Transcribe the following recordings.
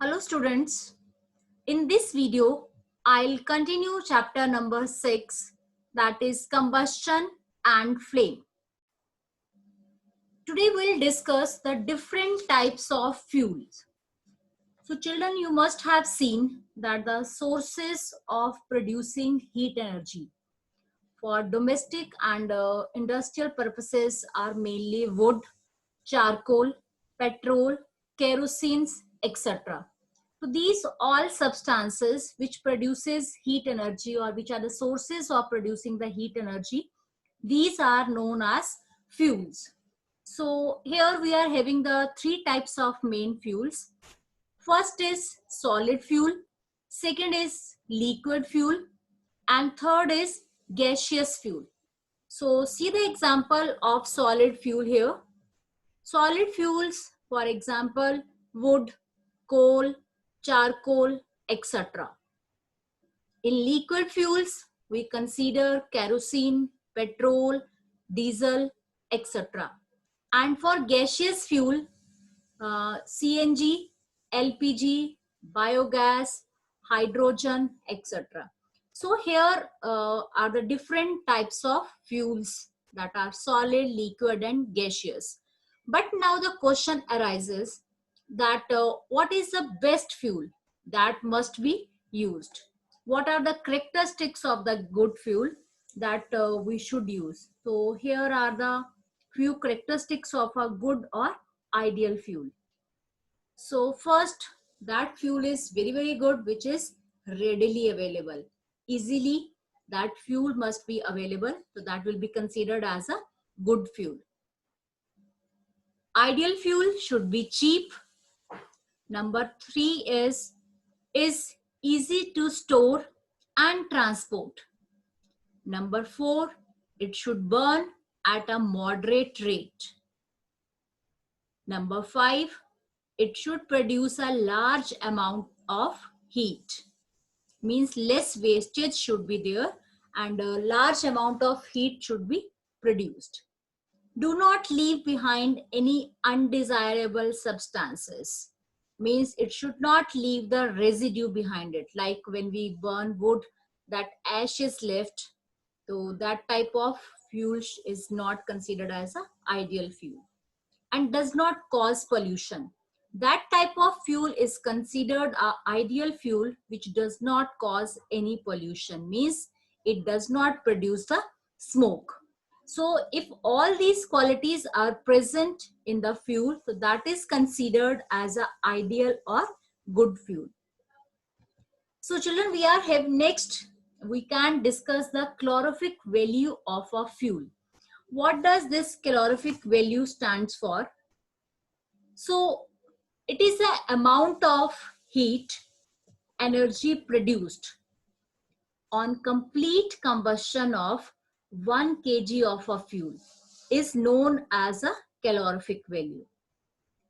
Hello students, in this video I'll continue chapter number 6, that is combustion and flame. Today we'll discuss the different types of fuels. So children, you must have seen that the sources of producing heat energy for domestic and industrial purposes are mainly wood, charcoal, petrol, kerosene, etc. So these all substances which produces heat energy or which are the sources of producing the heat energy, these are known as fuels. So here we are having the three types of main fuels. First is solid fuel, second is liquid fuel, and third is gaseous fuel. So see the example of solid fuel here. Solid fuels, for example, wood, coal, charcoal, etc. In liquid fuels, we consider kerosene, petrol, diesel, etc. And for gaseous fuel, CNG, LPG, biogas, hydrogen, etc. So here are the different types of fuels that are solid, liquid, and gaseous. But now the question arises that what is the best fuel that must be used? What are the characteristics of the good fuel that we should use? So here are the few characteristics of a good or ideal fuel. So first, that fuel is very good, which is readily available. Easily that fuel must be available, so that will be considered as a good fuel. Ideal fuel should be cheap. Number 3 is easy to store and transport. Number 4, it should burn at a moderate rate. Number 5, it should produce a large amount of heat. Means less wastage should be there and a large amount of heat should be produced. Do not leave behind any undesirable substances. Means it should not leave the residue behind it. Like when we burn wood, that ash is left. So that type of fuel is not considered as an ideal fuel and does not cause pollution. That type of fuel is considered an ideal fuel which does not cause any pollution, means it does not produce the smoke. So if all these qualities are present in the fuel, so that is considered as an ideal or good fuel. So children, we are have next, we can discuss the calorific value of a fuel. What does this calorific value stands for? So it is the amount of heat energy produced on complete combustion of 1 kg of a fuel is known as a calorific value.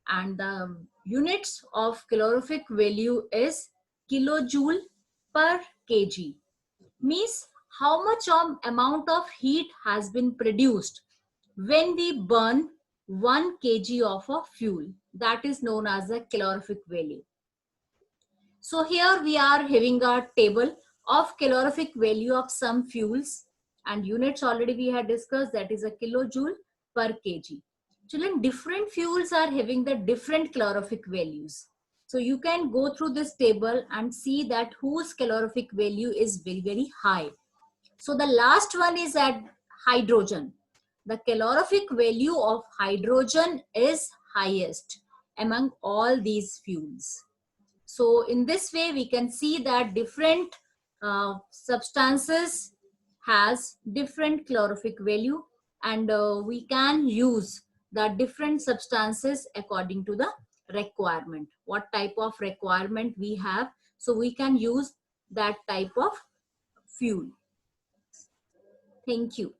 And the units of calorific value is kilojoule per kg. Means how much amount of heat has been produced when we burn 1 kg of a fuel. That is known as the calorific value. So here we are having a table of calorific value of some fuels, and units already we had discussed, that is a kilojoule per kg. Children, different fuels are having the different calorific values. So you can go through this table and see that whose calorific value is very high. So the last one is at hydrogen. The calorific value of hydrogen is highest among all these fuels. So in this way, we can see that different substances has different calorific value, and we can use the different substances according to the requirement. What type of requirement we have, so we can use that type of fuel. Thank you.